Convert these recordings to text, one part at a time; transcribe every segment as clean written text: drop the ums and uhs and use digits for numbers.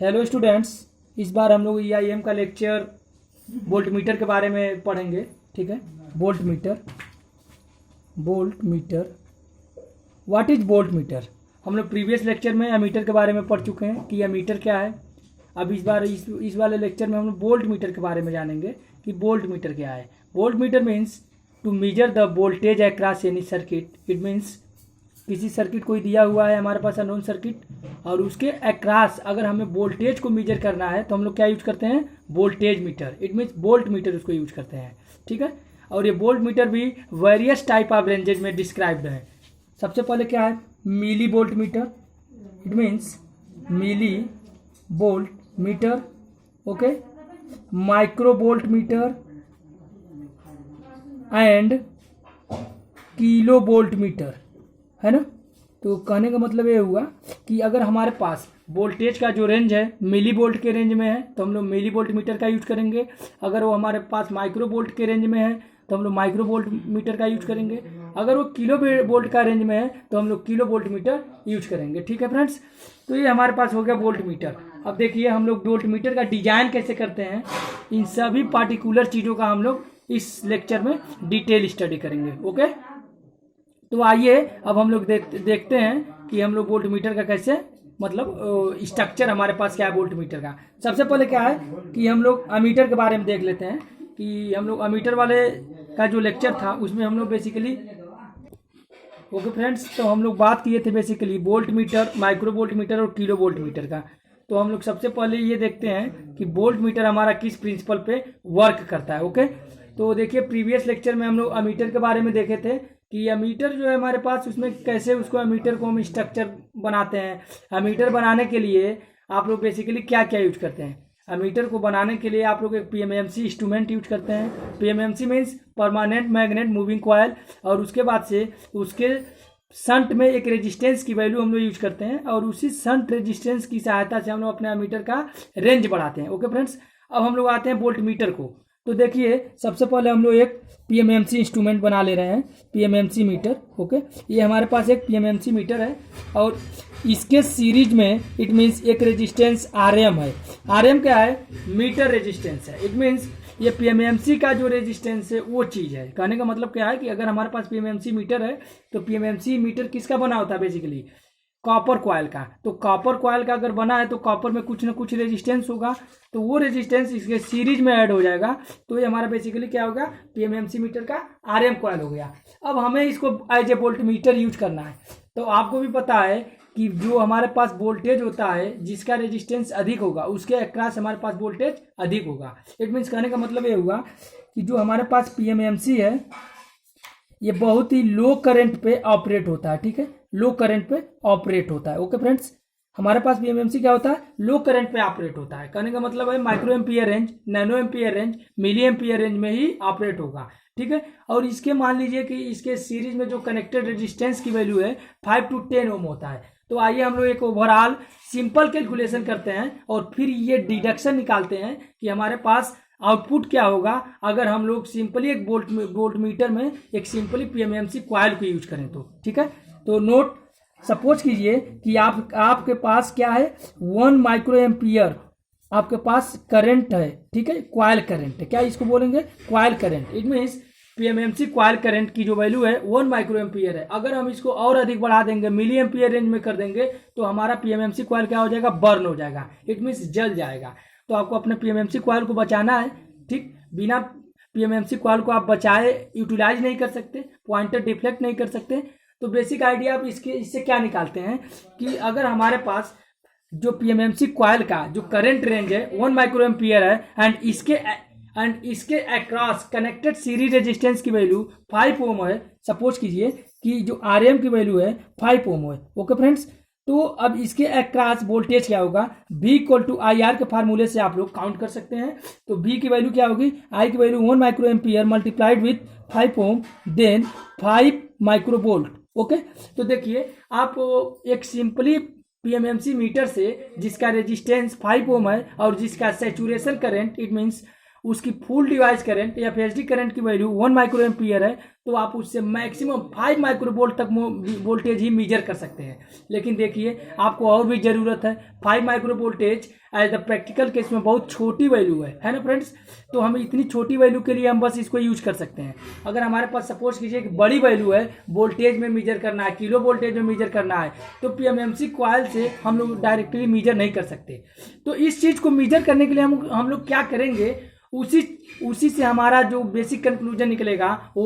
Hello students, इस बार हम लोग ईआईएम का लेक्चर वोल्ट मीटर के बारे में पढ़ेंगे। ठीक है, volt metre. What is volt meter? हम लोग प्रीवियस लेक्चर में एमीटर के बारे में पढ़ चुके हैं कि एमीटर क्या है। अब इस बार इस वाले लेक्चर में हम लोग वोल्ट मीटर के बारे में जानेंगे कि वोल्ट मीटर क्या है। Volt meter means to measure the voltage across any circuit. It means किसी सर्किट कोई दिया हुआ है हमारे पास अननोन सर्किट, और उसके अक्रॉस अगर हमें वोल्टेज को मेजर करना है तो हम लोग क्या यूज करते हैं? Voltage meter. It means volt meter उसको यूज करते हैं। ठीक है, और ये वोल्ट मीटर भी वेरियस टाइप ऑफ रेंजेज में डिस्क्राइब्ड है। सबसे पहले क्या है? Milli volt meter. It means milli volt meter. Okay, micro volt meter and kilo volt meter, है ना। तो कहने का मतलब ये हुआ कि अगर हमारे पास वोल्टेज का जो रेंज है मिली वोल्ट के रेंज में है तो हम लोग मिली वोल्ट मीटर का यूज करेंगे। अगर वो हमारे पास माइक्रो वोल्ट के रेंज में है तो हम लोग माइक्रो वोल्ट मीटर का यूज करेंगे। अगर वो किलो वोल्ट का रेंज में है तो हम लोग किलो वोल्ट मीटर यूज करेंगे। ठीक है फ्रेंड्स, तो ये हमारे पास हो गया वोल्ट मीटर। अब देखिए हम लोग वोल्ट मीटर का डिजाइन कैसे करते हैं, इन सभी पार्टिकुलर चीज़ों का हम लोग इस लेक्चर में डिटेल स्टडी करेंगे। ओके, तो आइए अब हम लोग देखते हैं कि हम लोग वोल्ट मीटर का कैसे मतलब स्ट्रक्चर हमारे पास क्या है वोल्ट मीटर का। सबसे पहले क्या है कि हम लोग अमीटर के बारे में देख लेते हैं कि हम लोग अमीटर वाले का जो लेक्चर था उसमें हम लोग बेसिकली ओके फ्रेंड्स, तो हम लोग बात किए थे basically volt meter, micro volt metre और किलो वोल्ट मीटर का। तो हम लोग सबसे पहले ये देखते हैं कि वोल्ट मीटर हमारा किस प्रिंसिपल पे वर्क करता है। ओके, तो देखिए प्रीवियस लेक्चर में हम लोग अमीटर के बारे में देखे थे कि अमीटर जो है हमारे पास उसमें कैसे उसको अमीटर को हम स्ट्रक्चर बनाते हैं। अमीटर बनाने के लिए आप लोग बेसिकली क्या क्या यूज करते हैं? अमीटर को बनाने के लिए आप लोग एक पीएमएमसी इंस्ट्रूमेंट यूज करते हैं। PMMC means permanent magnet moving coil, और उसके बाद से उसके शंट में एक रेजिस्टेंस की वैल्यू हम लोग यूज करते हैं, और उसी शंट रेजिस्टेंस की सहायता से हम लोग अपने अमीटर का रेंज बढ़ाते हैं। ओके फ्रेंड्स, अब हम लोग आते हैं वोल्ट मीटर को। तो देखिए सबसे पहले हम लोग एक पीएमएमसी इंस्ट्रूमेंट बना ले रहे हैं, पीएमएमसी मीटर। ओके, ये हमारे पास एक पीएमएमसी मीटर है और इसके सीरीज में इट मीन्स एक रेजिस्टेंस आरएम है। आरएम क्या है? मीटर रेजिस्टेंस है। इट मीन्स ये पीएमएमसी का जो रेजिस्टेंस है वो चीज़ है। कहने का मतलब क्या है कि अगर हमारे पास पीएमएमसी मीटर है तो पीएमएमसी मीटर किसका बना होता है? बेसिकली कॉपर कॉयल का। तो कॉपर कॉयल का अगर बना है तो कॉपर में कुछ ना कुछ रेजिस्टेंस होगा, तो वो रेजिस्टेंस इसके सीरीज में ऐड हो जाएगा, तो ये हमारा बेसिकली क्या होगा? पीएमएमसी मीटर का आरएम कॉयल हो गया। अब हमें इसको as a volt meter use करना है। तो आपको भी पता है कि जो हमारे पास वोल्टेज होता है जिसका रेजिस्टेंस अधिक होगा उसके अक्रॉस हमारे पास वोल्टेज अधिक होगा। इट मीन्स कहने का मतलब ये हुआ कि जो हमारे पास पीएमएमसी है ये बहुत ही लो करंट पे ऑपरेट होता है। ठीक है, लो करंट पे ऑपरेट होता है। ओके फ्रेंड्स, हमारे पास पीएमएमसी क्या होता है? लो करंट पे ऑपरेट होता है। कहने का मतलब है micro ampere range, nano ampere range, milli ampere range में ही ऑपरेट होगा। ठीक है, और इसके मान लीजिए कि इसके सीरीज में जो कनेक्टेड रेजिस्टेंस की वैल्यू है 5 to 10 ओम होता है। तो आइए हम लोग एक ओवरऑल सिंपल कैलकुलेशन करते हैं और फिर ये डिडक्शन निकालते हैं कि हमारे पास आउटपुट क्या होगा अगर हम लोग सिंपली एक वोल्ट मीटर में एक सिंपली पीएमएमसी कॉइल को यूज करें तो। ठीक है, तो नोट सपोज कीजिए कि आपके पास क्या है? 1 माइक्रो एम्पियर आपके पास करंट है। ठीक है, कॉइल करंट है। क्या इसको बोलेंगे? Coil current. It means PMMC coil current की जो वैल्यू है 1 माइक्रो एम्पियर है। अगर हम इसको और अधिक बढ़ा देंगे, मिली एम्पियर रेंज में कर देंगे, तो हमारा पीएमएमसी कॉइल क्या हो जाएगा? बर्न हो जाएगा। इट मीन्स जल जाएगा। तो आपको अपने पीएमएमसी कॉइल को बचाना है। ठीक, बिना पीएमएमसी कॉइल को आप बचाए यूटिलाइज नहीं कर सकते, पॉइंटर डिफ्लेक्ट नहीं कर सकते। तो बेसिक आइडिया आप इससे क्या निकालते हैं कि अगर हमारे पास जो पीएमएमसी कॉइल का जो करंट रेंज है 1 माइक्रो एम्पियर है एंड इसके अक्रॉस कनेक्टेड सीरीज रेजिस्टेंस की वैल्यू 5 ओम है। सपोज कीजिए कि जो आरएम की वैल्यू है 5 ओम है। ओके फ्रेंड्स, तो अब इसके अक्रॉस वोल्टेज क्या होगा? V equal to I R के फार्मूले से आप लोग काउंट कर सकते हैं। तो V की वैल्यू क्या होगी? I की value 1 micro ampere multiplied with 5 ohm then 5 micro volt. Okay, तो देखिए आप एक सिंपली पीएमएमसी मीटर से जिसका रेजिस्टेंस 5 ओम है और जिसका सैचुरेशन करंट इट मीन्स उसकी फुल डिवाइस करंट या फेजडी करंट की वैल्यू 1 माइक्रो एम्पियर है तो आप उससे मैक्सिमम 5 माइक्रो वोल्ट तक वोल्टेज ही मेजर कर सकते हैं। लेकिन देखिए आपको और भी ज़रूरत है। 5 micro voltage as the practical case में बहुत छोटी वैल्यू है ना फ्रेंड्स। तो हम इतनी छोटी वैल्यू के लिए हम बस इसको यूज कर सकते हैं। अगर हमारे पास सपोज कीजिए एक बड़ी वैल्यू है, वोल्टेज में मेजर करना है, किलो वोल्टेज में मेजर करना है, तो पीएमएमसी कॉइल से हम लोग डायरेक्टली मेजर नहीं कर सकते। तो इस चीज़ को मेजर करने के लिए हम लोग क्या करेंगे, उसी से हमारा जो बेसिक कंक्लूजन निकलेगा वो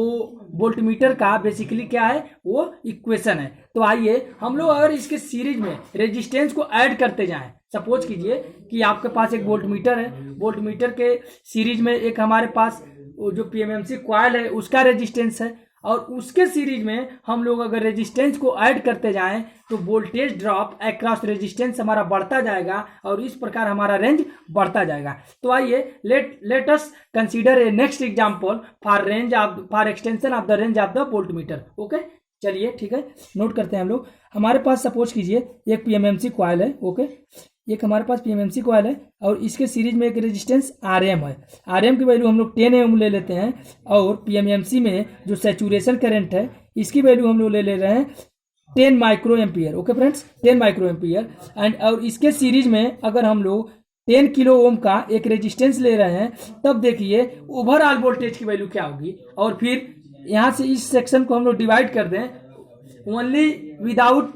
वोल्टमीटर का बेसिकली क्या है, वो इक्वेशन है। तो आइए हम लोग अगर इसके सीरीज में रेजिस्टेंस को ऐड करते जाएं, सपोज कीजिए कि आपके पास एक वोल्टमीटर है, वोल्टमीटर के सीरीज में एक हमारे पास वो जो पीएमएमसी कॉइल है उसका रेजिस्टेंस है, और उसके सीरीज में हम लोग अगर रेजिस्टेंस को ऐड करते जाएं तो वोल्टेज ड्रॉप अक्रॉस रेजिस्टेंस हमारा बढ़ता जाएगा और इस प्रकार हमारा रेंज बढ़ता जाएगा। तो आइए let us consider A next example for extension of the range of the voltmeter. Okay, चलिए ठीक है, नोट करते हैं हम लोग। हमारे पास सपोज कीजिए एक पीएमएमसी कॉइल है। ओके, एक हमारे पास पीएमएमसी कॉइल है और इसके सीरीज में एक रेजिस्टेंस आरएम है। आरएम की वैल्यू हम लोग 10 ओम ले लेते हैं, और पीएमएमसी में जो सैचुरेशन करंट है इसकी वैल्यू हम लोग ले रहे हैं 10 micro ampere. Okay friends, 10 micro ampere and और इसके सीरीज में अगर हम लोग 10 किलो ओम का एक रेजिस्टेंस ले रहे हैं, तब देखिए ओवरऑल वोल्टेज की वैल्यू क्या होगी। और फिर यहाँ से इस सेक्शन को हम लोग डिवाइड कर दें ओनली विदाउट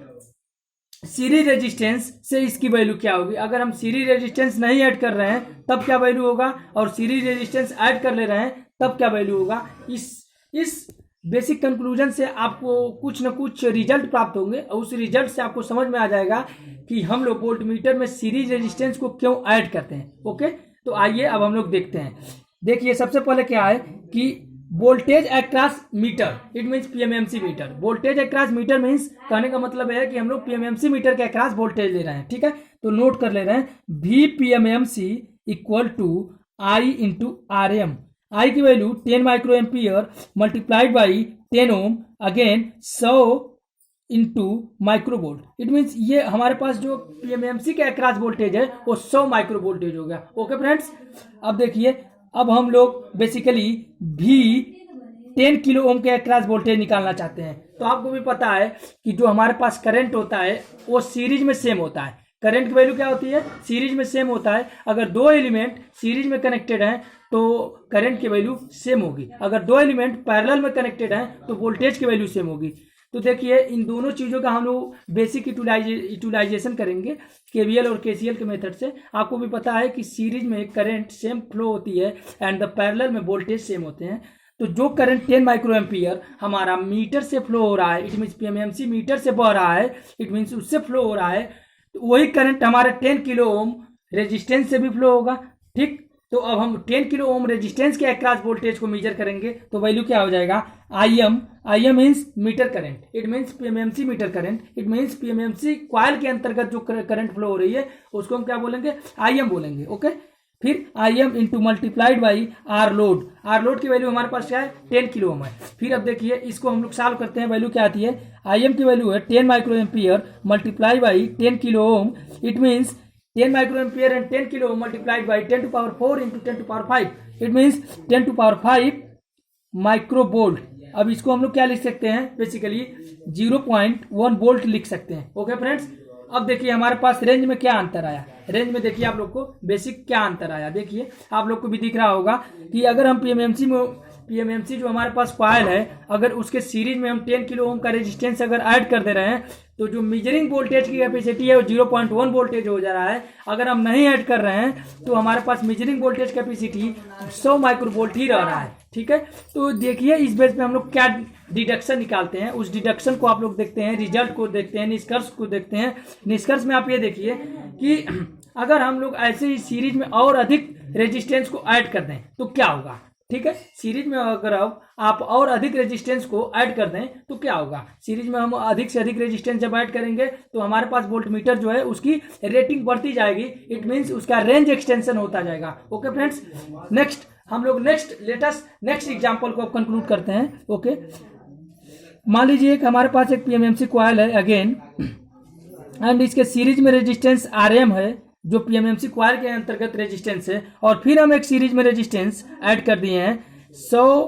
सीरीज रेजिस्टेंस से इसकी वैल्यू क्या होगी। अगर हम सीरीज रेजिस्टेंस नहीं ऐड कर रहे हैं तब क्या वैल्यू होगा, और सीरीज रेजिस्टेंस ऐड कर ले रहे हैं तब क्या वैल्यू होगा। इस बेसिक कंक्लूजन से आपको कुछ न कुछ रिजल्ट प्राप्त होंगे, और उस रिजल्ट से आपको समझ में आ जाएगा कि हम लोग वोल्टमीटर में सीरीज रेजिस्टेंस को क्यों ऐड करते हैं। ओके, तो आइए अब हम लोग देखते हैं। देखिए सबसे पहले क्या है कि voltage across meter, it means PMMC meter. Voltage across meter means कहने का मतलब है कि हम लोग पीएमएमसी मीटर के अक्रॉस वोल्टेज ले रहे हैं। ठीक है, तो नोट कर ले रहे हैं V PMMC equal to I into R M. I की value 10 micro ampere multiplied by 10 ohm, again 100 into micro volt. It means ये हमारे पास जो पीएमएमसी के अक्रॉस वोल्टेज है वो 100 माइक्रो वोल्टेज हो गया। ओके फ्रेंड्स, अब देखिए अब हम लोग बेसिकली भी 10 किलो ओम के अक्रॉस वोल्टेज निकालना चाहते हैं। तो आपको भी पता है कि जो हमारे पास करंट होता है वो सीरीज में सेम होता है। करंट की वैल्यू क्या होती है, सीरीज में सेम होता है। अगर दो एलिमेंट सीरीज में कनेक्टेड हैं तो करंट की वैल्यू सेम होगी, अगर दो एलिमेंट पैरेलल में कनेक्टेड हैं तो वोल्टेज की वैल्यू सेम होगी। तो देखिए इन दोनों चीज़ों का हम लोग बेसिक यूटिलाइजेशन करेंगे केवीएल और केसीएल के मेथड से। आपको भी पता है कि सीरीज में करंट सेम फ्लो होती है एंड द पैरेलल में वोल्टेज सेम होते हैं। तो जो करंट 10 माइक्रो एम्पियर हमारा मीटर से फ्लो हो रहा है, इट मीन्स पीएमएमसी मीटर से बह रहा है, इट मीन्स उससे फ्लो हो रहा है, तो वही करंट हमारे 10 किलो ओम रेजिस्टेंस से भी फ्लो होगा। ठीक, तो अब हम 10 किलो ओम रेजिस्टेंस के अक्रॉस वोल्टेज को मेजर करेंगे तो वैल्यू क्या हो जाएगा, I M means meter current, it means PMMC meter current, it means PMMC coil के अंतर्गत जो करंट फ्लो हो रही है उसको हम क्या बोलेंगे, आई एम बोलेंगे। ओके, फिर I M into multiplied by R load. R load की वैल्यू हमारे पास क्या है, 10 किलो ओम है। फिर अब देखिए इसको हम लोग सॉल्व करते हैं, वैल्यू क्या आती है, आई एम की वैल्यू है 10 micro ampere multiply by 10 kilo ohm, it means 10 micro ampere and 10 kilo multiplied by 10 to power 4 into 10 to power 5, it means 10 to power 5 micro volt. अब इसको हम लोग क्या लिख सकते हैं, बेसिकली 0.1 वोल्ट लिख सकते हैं। ओके फ्रेंड्स, अब देखिए हमारे पास रेंज में क्या अंतर आया। रेंज में देखिए आप लोग को बेसिक क्या अंतर आया, देखिए आप लोग को भी दिख रहा होगा कि अगर हम पीएमएमसी जो हमारे पास कॉइल है, अगर उसके सीरीज में हम 10 किलो ओम का रेजिस्टेंस अगर ऐड कर दे रहे हैं तो जो मेजरिंग वोल्टेज की कैपेसिटी है वो 0.1 वोल्टेज हो जा रहा है। अगर हम नहीं ऐड कर रहे हैं तो हमारे पास measuring voltage capacity 100 micro volt ही रह रहा है। ठीक है, तो देखिए इस बेस पे हम लोग क्या डिडक्शन निकालते हैं, उस डिडक्शन को आप लोग देखते हैं, रिजल्ट को देखते हैं, निष्कर्ष को देखते हैं। निष्कर्ष में आप ये देखिए कि अगर हम लोग ऐसे ही सीरीज में और अधिक रेजिस्टेंस को ऐड कर दें तो क्या होगा। ठीक है, सीरीज में अगर आप और अधिक रेजिस्टेंस को ऐड कर दें तो क्या होगा, सीरीज में हम अधिक से अधिक रेजिस्टेंस जब ऐड करेंगे तो हमारे पास वोल्टमीटर जो है उसकी रेटिंग बढ़ती जाएगी, इट मीन्स उसका रेंज एक्सटेंशन होता जाएगा। ओके फ्रेंड्स, नेक्स्ट हम लोग नेक्स्ट एग्जांपल को कंक्लूड करते हैं। ओके, मान लीजिए कि हमारे पास एक पीएमएमसी कॉइल है अगेन, एंड इसके सीरीज में रेजिस्टेंस आरएम है जो पीएमएमसी कॉइल के अंतर्गत रेजिस्टेंस है, और फिर हम एक सीरीज में रेजिस्टेंस ऐड कर दिए हैं 100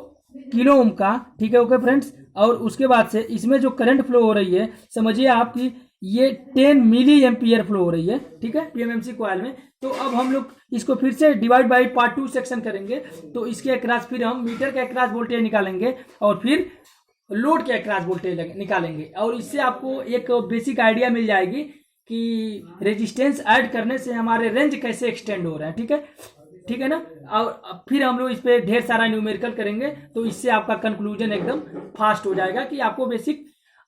किलो ओम का, ठीक है। ओके फ्रेंड्स, और उसके बाद से इसमें जो करंट फ्लो हो रही है, समझिए आपकी ये 10 मिली एम्पियर फ्लो हो रही है, ठीक है, पीएमएमसी कॉइल में। तो अब हम लोग इसको फिर से डिवाइड बाय पार्ट 2 सेक्शन करेंगे। तो इसके अक्रॉस फिर हम मीटर के अक्रॉस वोल्टेज निकालेंगे और फिर लोड के अक्रॉस वोल्टेज निकालेंगे, और इससे आपको एक बेसिक आइडिया मिल जाएगी कि रेजिस्टेंस ऐड करने से हमारे रेंज कैसे एक्सटेंड हो रहे हैं, ठीक है ना। और फिर हम लोग इस पर ढेर सारा न्यूमेरिकल करेंगे, तो इससे आपका कंक्लूजन एकदम फास्ट हो जाएगा कि आपको बेसिक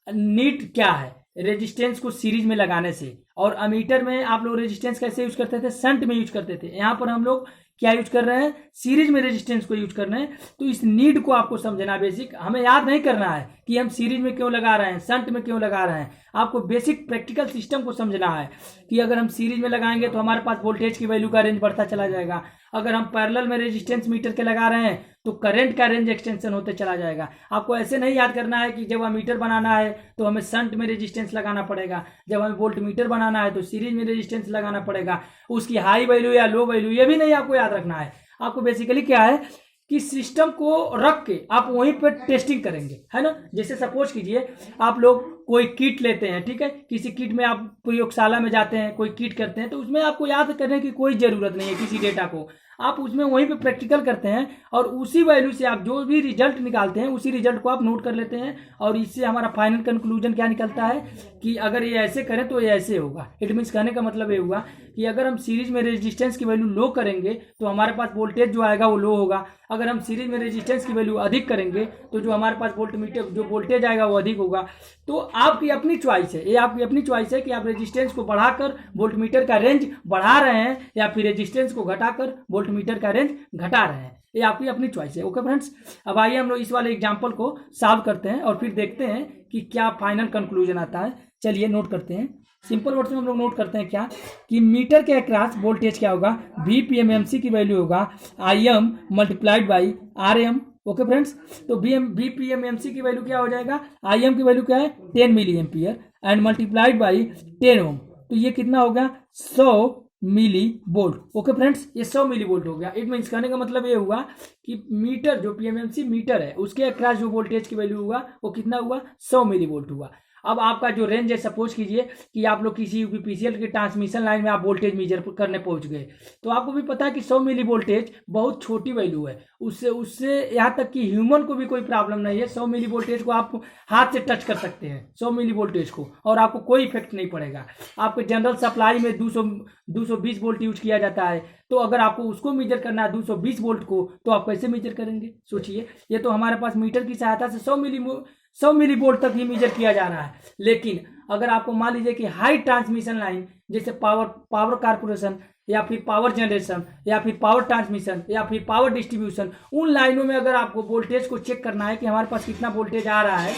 नीड क्या है रेजिस्टेंस को सीरीज में लगाने से। और अमीटर में आप लोग रेजिस्टेंस कैसे यूज करते थे, शंट में यूज करते थे। यहाँ पर हम लोग क्या यूज कर रहे हैं, सीरीज में रेजिस्टेंस को यूज कर रहे हैं। तो इस नीड को आपको समझना बेसिक, हमें याद नहीं करना है कि हम सीरीज में क्यों लगा रहे हैं, शंट में क्यों लगा रहे हैं। आपको बेसिक प्रैक्टिकल सिस्टम को समझना है कि अगर हम सीरीज में लगाएंगे तो हमारे पास वोल्टेज की वैल्यू का रेंज बढ़ता चला जाएगा। अगर हम पैरेलल में रेजिस्टेंस मीटर के लगा रहे हैं तो करंट का रेंज एक्सटेंशन होते चला जाएगा। आपको ऐसे नहीं याद करना है कि जब हमें मीटर बनाना है तो हमें शंट में रेजिस्टेंस लगाना पड़ेगा, जब हमें वोल्ट मीटर बनाना है तो सीरीज में रेजिस्टेंस लगाना पड़ेगा, उसकी हाई वैल्यू या लो वैल्यू ये भी नहीं आपको याद रखना है। आपको बेसिकली क्या है कि सिस्टम को रख के आप वहीं पर टेस्टिंग करेंगे, है ना। जैसे सपोज कीजिए आप लोग कोई किट लेते हैं, ठीक है, किसी किट में आप प्रयोगशाला में जाते हैं, कोई किट करते हैं, तो उसमें आपको याद करने की कोई जरूरत नहीं है किसी डेटा को, आप उसमें वहीं पे प्रैक्टिकल करते हैं और उसी वैल्यू से आप जो भी रिजल्ट निकालते हैं उसी रिजल्ट को आप नोट कर लेते हैं। और इससे हमारा फाइनल कंक्लूजन क्या निकलता है कि अगर ये ऐसे करें तो ये ऐसे होगा। इट मीन्स कहने का मतलब ये हुआ कि अगर हम सीरीज में रेजिस्टेंस की वैल्यू लो करेंगे तो हमारे पास वोल्टेज जो आएगा वो लो होगा। अगर हम सीरीज में रेजिस्टेंस की वैल्यू अधिक करेंगे तो जो हमारे पास वोल्ट मीटर जो वोल्टेज आएगा वो अधिक होगा। तो आपकी अपनी चॉइस है, ये आपकी अपनी चॉइस है कि आप रेजिस्टेंस को बढ़ाकर वोल्ट मीटर का रेंज बढ़ा रहे हैं या फिर रेजिस्टेंस को घटाकर वोल्ट मीटर का रेंज घटा रहे हैं, ये आपकी अपनी चॉइस है। ओके फ्रेंड्स, अब आइए हम लोग इस वाले एग्जांपल को सॉल्व करते हैं और फिर देखते हैं कि क्या फाइनल कंक्लूजन आता है। चलिए नोट करते हैं, सिंपल वर्ड्स में हम लोग नोट करते हैं क्या कि मीटर के अक्रॉस वोल्टेज क्या होगा, वी पीएमएमसी की वैल्यू होगा IM multiplied by RM। Okay friends, तो वी पीएमएमसी की वैल्यू क्या हो जाएगा, IM की वैल्यू क्या है 10 milli ampere and multiplied by 10 ohm, तो ये कितना हो गया 100 मिली वोल्ट। ओके फ्रेंड्स, ये 100 मिली वोल्ट हो गया। इट मीन्स कहने का मतलब ये हुआ कि मीटर जो पीएमएमसी मीटर है उसके अक्रॉस जो वोल्टेज की वैल्यू हुआ वो कितना हुआ 100 मिली वोल्ट हुआ। अब आपका जो रेंज है, सपोज कीजिए कि आप लोग किसी यूपीपीसीएल की ट्रांसमिशन लाइन में आप वोल्टेज मेजर करने पहुंच गए, तो आपको भी पता है कि 100 मिली वोल्टेज बहुत छोटी वैल्यू है, उससे यहाँ तक कि ह्यूमन को भी कोई प्रॉब्लम नहीं है। 100 मिली वोल्टेज को आप हाथ से टच कर सकते हैं 100 मिली वोल्टेज को, और आपको कोई इफेक्ट नहीं पड़ेगा। आपके जनरल सप्लाई में 220 वोल्ट यूज किया जाता है, तो अगर आपको उसको मेजर करना है 220 वोल्ट को, तो आप कैसे मेजर करेंगे सोचिए। ये तो हमारे पास मीटर की सहायता से 100 मिली वोल्ट तक ही मेजर किया जा रहा है। लेकिन अगर आपको मान लीजिए कि हाई ट्रांसमिशन लाइन जैसे पावर कारपोरेशन या फिर पावर जनरेशन या फिर पावर ट्रांसमिशन या फिर पावर डिस्ट्रीब्यूशन, उन लाइनों में अगर आपको वोल्टेज को चेक करना है कि हमारे पास कितना वोल्टेज आ रहा है,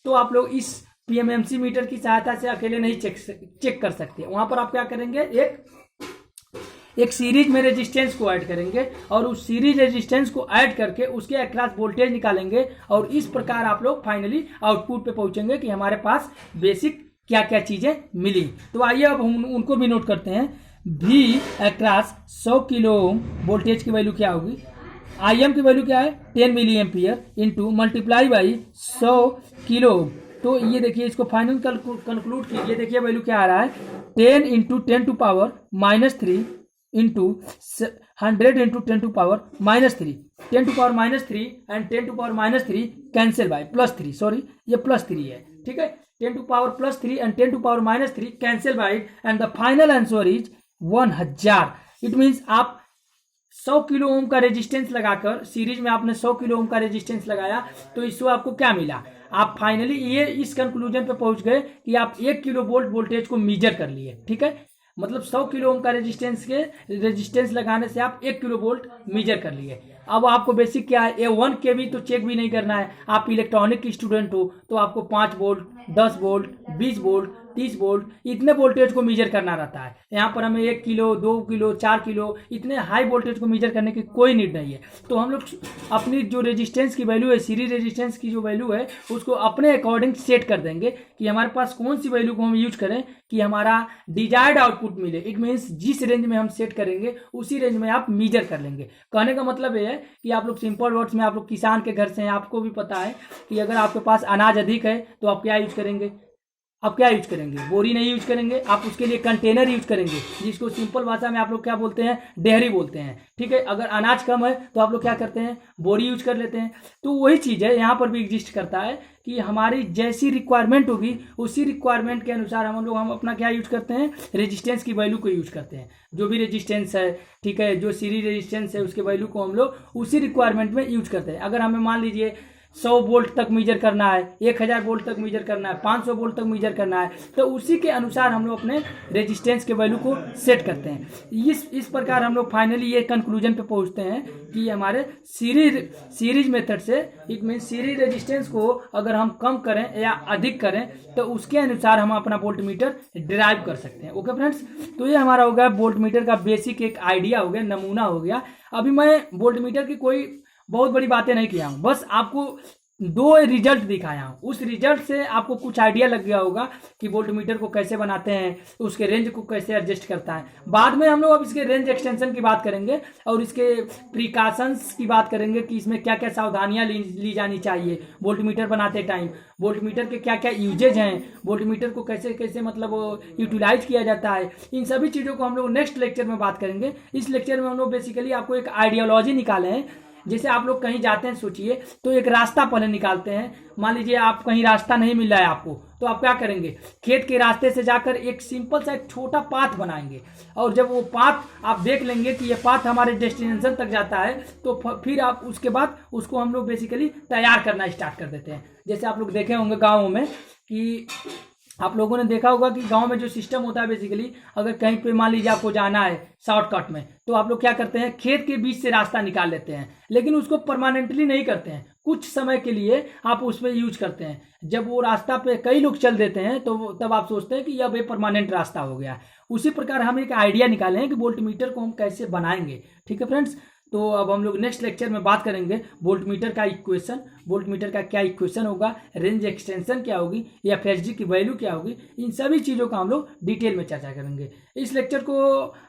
तो आप लोग इस पीएमएमसी मीटर की सहायता से अकेले नहीं चेक कर सकते। वहां पर आप क्या करेंगे, एक सीरीज में रेजिस्टेंस को ऐड करेंगे और उस सीरीज रेजिस्टेंस को ऐड करके उसके अक्रॉस वोल्टेज निकालेंगे, और इस प्रकार आप लोग फाइनली आउटपुट पे पहुंचेंगे कि हमारे पास बेसिक क्या क्या चीजें मिली। तो आइए अब हम उनको भी नोट करते हैं। V across 100 kilo ohm voltage की वैल्यू क्या होगी, IM की वैल्यू क्या है 10 milli ampere into multiply by 100 kilo ohm. तो ये देखिए, इसको फाइनल कंक्लूड कीजिए। देखिए वैल्यू क्या आ रहा है 10 into 10 to power -3 into 100 into 10 to power -3, 10 to power -3 and 10 to power -3 cancel by +3, sorry ये +3 है, ठीक है। 10 to power +3 and 10 to power -3 cancel by, and the final answer is 1000। It means आप 100 किलो ओम का resistance लगाकर series में आपने 100 kilo ओम का रेजिस्टेंस लगाया, तो इससे आपको क्या मिला, आप फाइनली ये इस कंक्लूजन पे पहुंच गए कि आप 1 किलो वोल्ट वोल्टेज को मेजर कर लिए, ठीक है। मतलब 100 किलो ओम का रेजिस्टेंस लगाने से आप 1 किलो वोल्ट मेजर कर लिए। अब आपको बेसिक क्या है, 1 kV तो चेक भी नहीं करना है। आप इलेक्ट्रॉनिक की स्टूडेंट हो तो आपको 5 वोल्ट 10 वोल्ट 20 वोल्ट 30 वोल्ट, इतने वोल्टेज को मेजर करना रहता है। यहाँ पर हमें 1 किलो, 2 किलो, 4 किलो, इतने हाई वोल्टेज को मेजर करने की कोई नीड नहीं है। तो हम लोग अपनी जो रेजिस्टेंस की वैल्यू है, सीरीज रेजिस्टेंस की जो वैल्यू है, उसको अपने अकॉर्डिंग सेट कर देंगे कि हमारे पास कौन सी वैल्यू को हम यूज करें कि हमारा डिजायर्ड आउटपुट मिले। इट मीन्स जिस रेंज में हम सेट करेंगे उसी रेंज में आप मेजर कर लेंगे। कहने का मतलब ये है कि आप लोग सिंपल वर्ड्स में, आप लोग किसान के घर से हैं, आपको भी पता है कि अगर आपके पास अनाज अधिक है तो आप क्या यूज करेंगे? आप क्या यूज करेंगे? बोरी नहीं यूज करेंगे, आप उसके लिए कंटेनर यूज करेंगे, जिसको सिंपल भाषा में आप लोग क्या बोलते हैं? डेहरी बोलते हैं। ठीक है, अगर अनाज कम है तो आप लोग क्या करते हैं? बोरी यूज कर लेते हैं। तो वही चीज़ है, यहाँ पर भी एग्जिस्ट करता है कि हमारी जैसी रिक्वायरमेंट होगी उसी रिक्वायरमेंट के अनुसार हम अपना क्या यूज करते हैं? रेजिस्टेंस की वैल्यू को यूज करते हैं। जो भी रेजिस्टेंस है, ठीक है, जो सीरीज रेजिस्टेंस है, उसके वैल्यू को हम लोग उसी रिक्वायरमेंट में यूज करते हैं। अगर हमें मान लीजिए 100 वोल्ट तक मेजर करना है, 1000 वोल्ट तक मेजर करना है, 500 वोल्ट तक मेजर करना है, तो उसी के अनुसार हम लोग अपने रेजिस्टेंस के वैल्यू को सेट करते हैं। इस प्रकार हम लोग फाइनली ये कंक्लूजन पे पहुंचते हैं कि हमारे सीरीज मेथड से, इट मीन सीरीज रेजिस्टेंस को अगर हम कम करें या अधिक करें तो उसके अनुसार हम अपना वोल्ट मीटर डिराइव कर सकते हैं। ओके फ्रेंड्स, तो ये हमारा हो गया वोल्ट मीटर का बेसिक एक आइडिया हो गया, नमूना हो गया। अभी मैं वोल्ट मीटर की कोई बहुत बड़ी बातें नहीं किया हूं, बस आपको 2 रिजल्ट दिखाया हूं। उस रिजल्ट से आपको कुछ आइडिया लग गया होगा कि वोल्ट मीटर को कैसे बनाते हैं, उसके रेंज को कैसे एडजस्ट करता है। बाद में हम लोग अब इसके रेंज एक्सटेंशन की बात करेंगे और इसके प्रिकॉशंस की बात करेंगे कि इसमें क्या क्या सावधानियां ली जानी चाहिए वोल्ट मीटर बनाते टाइम, वोल्ट मीटर के क्या क्या यूजेज हैं, वोल्ट मीटर को कैसे कैसे मतलब यूटिलाइज किया जाता है। इन सभी चीज़ों को हम लोग नेक्स्ट लेक्चर में बात करेंगे। इस लेक्चर में हम लोग बेसिकली आपको एक आइडियोलॉजी निकाले हैं। जैसे आप लोग कहीं जाते हैं, सोचिए, तो एक रास्ता पहले निकालते हैं। मान लीजिए आप कहीं रास्ता नहीं मिल रहा है आपको, तो आप क्या करेंगे? खेत के रास्ते से जाकर एक सिंपल सा एक छोटा पाथ बनाएंगे, और जब वो पाथ आप देख लेंगे कि ये पाथ हमारे डेस्टिनेशन तक जाता है, तो फिर आप उसके बाद उसको हम लोग बेसिकली तैयार करना स्टार्ट कर देते हैं। जैसे आप लोग देखे होंगे गाँवों में कि आप लोगों ने देखा होगा कि गांव में जो सिस्टम होता है, बेसिकली अगर कहीं पे मान लीजिए आपको जाना है शॉर्टकट में, तो आप लोग क्या करते हैं? खेत के बीच से रास्ता निकाल लेते हैं, लेकिन उसको परमानेंटली नहीं करते हैं, कुछ समय के लिए आप उस पर यूज करते हैं। जब वो रास्ता पे कई लोग चल देते हैं तो तब आप सोचते हैं कि अब ये परमानेंट रास्ता हो गया। उसी प्रकार हम एक आइडिया निकाले हैं कि वोल्ट मीटर को हम कैसे बनाएंगे। ठीक है फ्रेंड्स, तो अब हम लोग नेक्स्ट लेक्चर में बात करेंगे वोल्ट मीटर का इक्वेशन, वोल्ट मीटर का क्या इक्वेशन होगा, रेंज एक्सटेंशन क्या होगी, या एफएसडी की वैल्यू क्या होगी, इन सभी चीज़ों का हम लोग डिटेल में चर्चा करेंगे। इस लेक्चर को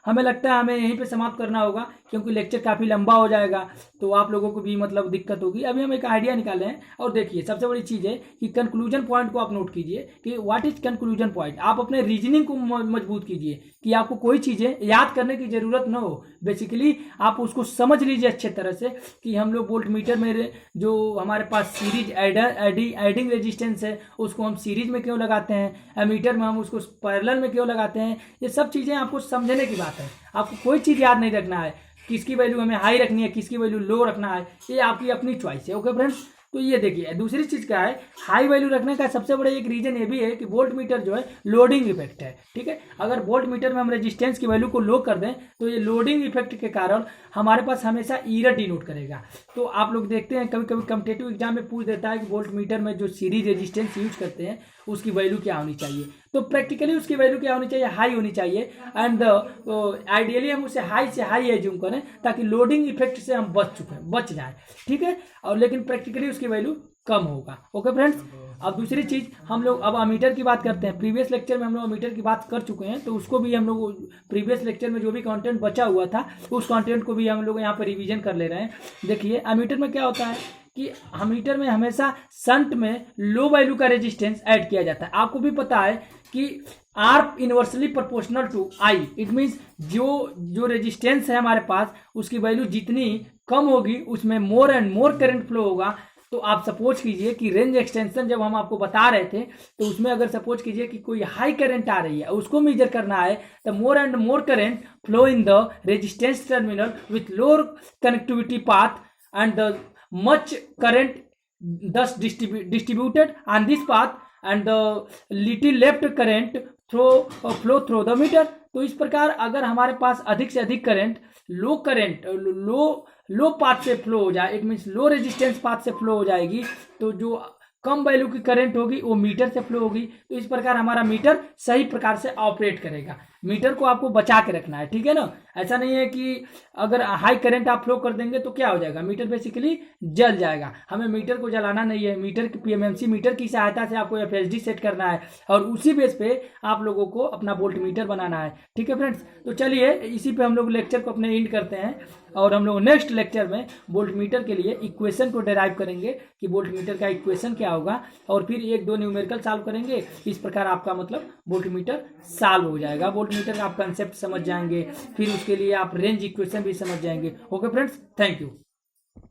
हमें लगता है हमें यहीं पे समाप्त करना होगा, क्योंकि लेक्चर काफ़ी लंबा हो जाएगा तो आप लोगों को भी मतलब दिक्कत होगी। अभी हम एक आइडिया निकाले हैं, और देखिए सबसे बड़ी चीज़ है कि कंक्लूजन पॉइंट को आप नोट कीजिए कि व्हाट इज कंक्लूजन पॉइंट। आप अपने रीजनिंग को मजबूत कीजिए कि आपको कोई चीज़ें याद करने की जरूरत न हो, बेसिकली आप उसको समझ लीजिए अच्छे तरह से कि हम लोग वोल्ट मीटर में जो हमारे पास सीरीज एडिंग रेजिस्टेंस है उसको हम सीरीज में क्यों लगाते हैं, एमीटर में हम उसको पैरेलल में क्यों लगाते हैं। ये सब चीज़ें आपको समझने की बात है। आपको कोई चीज़ याद नहीं रखना है, किसकी वैल्यू हमें हाई रखनी है, किसकी वैल्यू लो रखना है, ये आपकी अपनी चॉइस है। ओके फ्रेंड्स, तो ये देखिए दूसरी चीज़ क्या है, हाई वैल्यू रखने का सबसे बड़ा एक रीजन ये भी है कि वोल्ट मीटर जो है लोडिंग इफेक्ट है। ठीक है, अगर वोल्ट मीटर में हम रेजिस्टेंस की वैल्यू को लो कर दें तो ये लोडिंग इफेक्ट के कारण हमारे पास हमेशा ईरर डिनोट करेगा। तो आप लोग देखते हैं कभी कभी कॉम्पिटिटिव एग्जाम में पूछ देता है कि वोल्ट मीटर में जो सीरीज रेजिस्टेंस यूज करते हैं उसकी वैल्यू क्या होनी चाहिए। तो प्रैक्टिकली उसकी वैल्यू क्या होनी चाहिए? हाई होनी चाहिए, एंड आइडियली हम उसे हाई से हाई एज्यूम करें ताकि लोडिंग इफेक्ट से हम बच जाएं। ठीक है, और लेकिन प्रैक्टिकली उसकी वैल्यू कम होगा। ओके फ्रेंड्स, अब दूसरी चीज़ हम लोग अब अमीटर की बात करते हैं। प्रीवियस लेक्चर में हम लोग अमीटर की बात कर चुके हैं, तो उसको भी हम लोग प्रीवियस लेक्चर में जो भी कंटेंट बचा हुआ था उस कंटेंट को भी हम लोग यहाँ पर रिवीजन कर ले रहे हैं। देखिए अमीटर में क्या होता है कि अमीटर में हमेशा शंट में लो वैल्यू का रेजिस्टेंस ऐड किया जाता है। आपको भी पता है कि R inversely proportional to I, it means जो रेजिस्टेंस है हमारे पास उसकी वैल्यू जितनी कम होगी उसमें more and more current flow होगा। तो आप सपोज कीजिए कि रेंज एक्सटेंशन जब हम आपको बता रहे थे तो उसमें अगर सपोज कीजिए कि कोई हाई करंट आ रही है उसको मेजर करना है, तो मोर and more current flow in the resistance terminal with lower connectivity path and the much current thus distributed on this path and the little left current flow through the meter। तो इस प्रकार अगर हमारे पास अधिक से अधिक करंट लो path से flow हो जाए, it means low resistance path से फ्लो हो जाएगी, तो जो कम वैल्यू की करंट होगी वो मीटर से फ्लो होगी। तो इस प्रकार हमारा मीटर सही प्रकार से ऑपरेट करेगा। मीटर को आपको बचा के रखना है, ठीक है ना। ऐसा नहीं है कि अगर हाई करंट आप फ्लो कर देंगे तो क्या हो जाएगा, मीटर बेसिकली जल जाएगा। हमें मीटर को जलाना नहीं है, मीटर की पीएमएमसी मीटर की सहायता से आपको एफएसडी सेट करना है और उसी बेस पे आप लोगों को अपना वोल्ट मीटर बनाना है, ठीक है फ्रेंड्स। तो चलिए इसी पे हम लोग लेक्चर को अपने एंड करते हैं और हम लोग नेक्स्ट लेक्चर में वोल्ट मीटर के लिए इक्वेशन को डेराइव करेंगे कि वोल्ट मीटर का इक्वेशन क्या होगा, और फिर 1-2 न्यूमेरिकल सॉल्व करेंगे। इस प्रकार आपका मतलब वोल्ट मीटर सॉल्व हो जाएगा। वोल्ट मीटर का आप कंसेप्ट समझ जाएंगे, फिर उसके लिए आप रेंज इक्वेशन भी समझ जाएंगे। Okay friends, thank you.